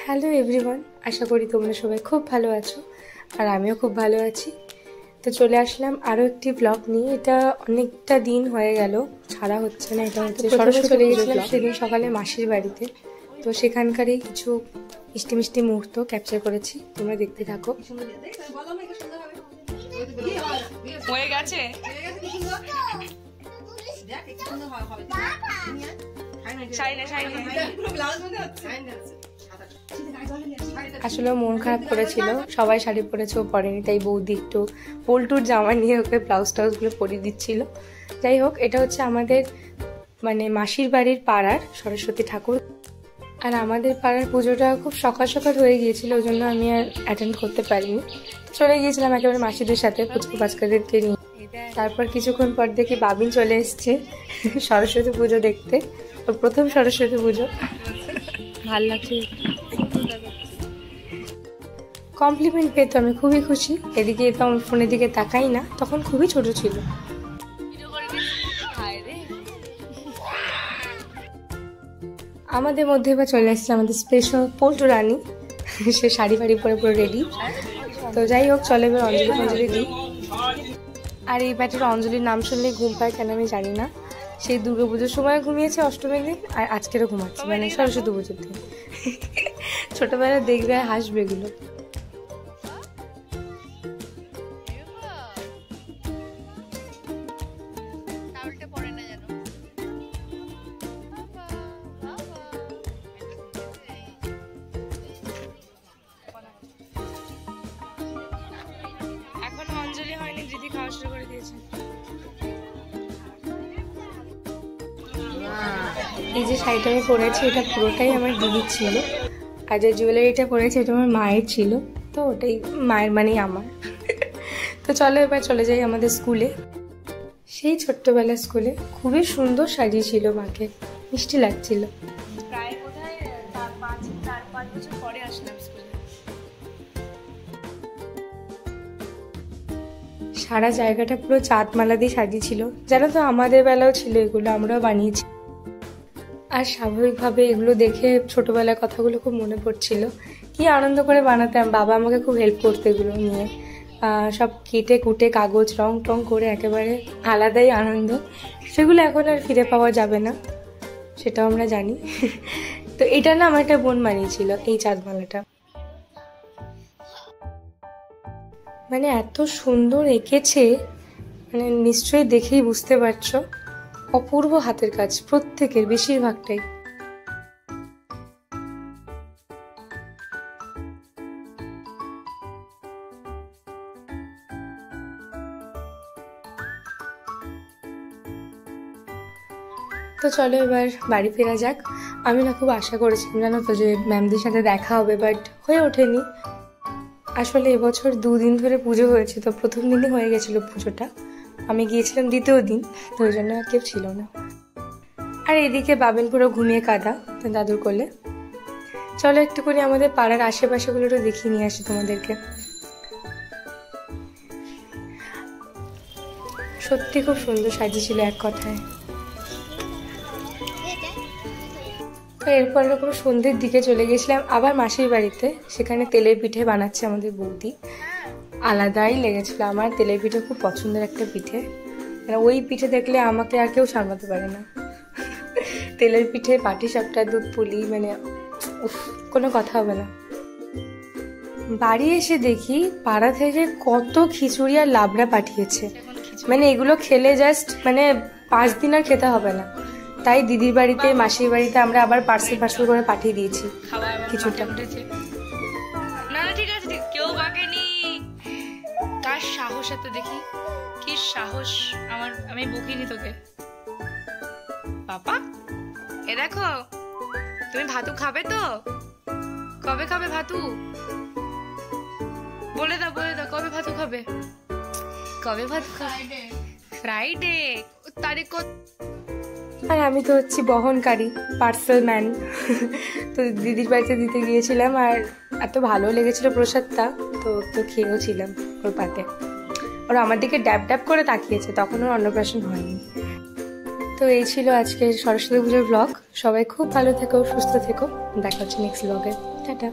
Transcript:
Hello everyone, আশা করি তোমরা সবাই খুব ভালো আছো আর আমিও খুব ভালো আছি। তো চলে আসলাম আরও একটি ব্লগ নিয়ে। এটা অনেকটা দিন হয়ে গেল, ছাড়া হচ্ছে না। এটা হচ্ছে সরাসরি চলে গেছিলাম সেদিন সকালে মাসির বাড়িতে। তো সেখানকারই কিছু মিষ্টি মিষ্টি মুহূর্ত ক্যাপচার করেছি, তোমরা দেখতে থাকো। হয়ে গেছে আসলে মন খারাপ করেছিল, সবাই শাড়ি পরেছে, ও পরেনি, তাই বৌদি একটু পল্টুর জামা নিয়ে ওকে ব্লাউজ টাউজগুলো পরিয়ে দিচ্ছিল। যাই হোক, এটা হচ্ছে আমাদের মানে মাসির বাড়ির পাড়ার সরস্বতী ঠাকুর। আর আমাদের পাড়ার পুজোটা খুব সকাল সকাল হয়ে গিয়েছিল, ওই জন্য আমি আর অ্যাটেন্ড করতে পারিনি। চলে গিয়েছিলাম একেবারে মাসিদের সাথে পুচকু বাচ্চাদেরকে নিয়ে। তারপর কিছুক্ষণ পর দেখি বাবিন চলে এসছে সরস্বতী পুজো দেখতে, ওর প্রথম সরস্বতী পুজো। ভাল লাগছে, কমপ্লিমেন্ট পেয়ে তো আমি খুবই খুশি। এদিকে তো আমার ফোনের দিকে তাকাই না, তখন খুবই ছোট ছিল। আমাদের মধ্যে এবার চলে আসছে আমাদের স্পেশাল পল্টু রানী, সে শাড়ি ফাড়ি পরে পুরো রেডি। তো যাই হোক, চলে এবার অঞ্জলি ফঞ্জলি দিই। আর এই ব্যাটার অঞ্জলির নাম শুনলে ঘুম পায় কেন আমি জানি না। সেই দুর্গাপুজোর সময় ঘুমিয়েছে অষ্টমীর দিন, আর আজকেরও ঘুমাচ্ছে, মানে সরস্বতী পুজোর দিন। ছোটবেলা দেখবে আর হাসবে এগুলো। এখন অঞ্জলি হয়নি, দিদি খাওয়া শুরু করে দিয়েছে। এই যে শাড়িটা আমি পরেছি এটা পুরোটাই আমার দিদির ছিল, আর যে জুয়েলারিটা পরেছি এটা আমার মায়ের ছিল। তো ওটাই মায়ের মানেই আমার। তো চলো এবার চলে যাই আমাদের স্কুলে। সেই ছোট্টবেলার স্কুলে খুবই সুন্দর সাজিয়েছিল মাকে, মিষ্টি লাগছিল। প্রায় বোধহয় 4-5 বছর পরে আসলাম স্কুলে। সারা জায়গাটা পুরো চাঁদমালা দিয়ে সাজিয়েছিল, জানো তো আমাদের বেলাও ছিল এগুলো, আমরাও বানিয়েছি। আর স্বাভাবিকভাবে এগুলো দেখে ছোটবেলার কথাগুলো খুব মনে পড়ছিল। কি আনন্দ করে বানাতাম, বাবা আমাকে খুব হেল্প করতো এগুলো নিয়ে। সব কেটে কুটে কাগজ রং টং করে একেবারে আলাদাই আনন্দ। সেগুলো এখন আর ফিরে পাওয়া যাবে না, সেটাও আমরা জানি। তো এটা না আমার একটা বোন বানিয়েছিল এই চাঁদমালাটা, মানে এত সুন্দর এঁকেছে, মানে নিশ্চয়ই দেখেই বুঝতে পারছো। অপূর্ব হাতের কাজ প্রত্যেকের, বেশিরভাগটাই। তো চলো এবার বাড়ি ফেরা যাক। আমি না খুব আশা করেছিলাম জানো তো যে ম্যামদের সাথে দেখা হবে, বাট হয়ে ওঠেনি। আসলে এবছর 2 দিন ধরে পুজো হয়েছে, তো প্রথম দিনই হয়ে গেছিলো পুজোটা, আমি গিয়েছিলাম দ্বিতীয় দিন, তো ওই জন্য আর কেউ ছিল না। আর এদিকে বাবেন পুরো ঘুমিয়ে কাঁদা দাদুর কোলে। চলো একটু করে আমাদের পাড়ার আশেপাশেগুলো একটু দেখিয়ে নিয়ে আসি তোমাদেরকে। সত্যি খুব সুন্দর সাজিয়েছিল এক কথায়। এরপর এরকম সন্ধ্যের দিকে চলে গেছিলাম আবার মাসির বাড়িতে, সেখানে তেলের পিঠে বানাচ্ছে আমাদের বৌদি। আলাদাই লেগেছিল, আমার তেলের পিঠে খুব পছন্দের একটা পিঠে, মানে ওই পিঠে দেখলে আমাকে আর কেউ সামলাতে পারে না। তেলের পিঠে, পাটিসাপটা, দুধ পুলি, মানে কোনো কথা হবে না। বাড়ি এসে দেখি পাড়া থেকে কত খিচুড়ি আর লাবড়া পাঠিয়েছে, মানে এগুলো খেলে জাস্ট মানে 5 দিন আর খেতে হবে না। তাই দিদির বাড়িতে মাসির বাড়িতে আমরা আবার পার্সেল করে পাঠিয়ে দিয়েছি কিছুটা। না ঠিক আছে, কেউ বাকেনি। কার সাহস এত, দেখি কি সাহস আমার, আমি বকিনি তোকে। বাবা এ দেখো, তুমি ভাতু খাবে তো? কবে খাবে ভাতু? বলে দাও কবে ভাতু খাবে? কবে ভাতু খাবে? ফ্রাইডে। তারিখ কত? আর আমি তো হচ্ছি বহনকারী, পার্সেল ম্যান। তো দিদির বাড়িতে দিতে গিয়েছিলাম, আর এত ভালো লেগেছিল প্রসাদটা, তো খেয়েও ছিলাম ওর পাতে। ওরা আমার দিকে ড্যাব ড্যাব করে তাকিয়েছে, তখন ওর অন্নপ্রাশন হয়নি। তো এই ছিল আজকের সরস্বতী পুজোর ব্লগ। সবাই খুব ভালো থেকো, সুস্থ থেকো। দেখা হচ্ছে নেক্সট ব্লগে। টাটা।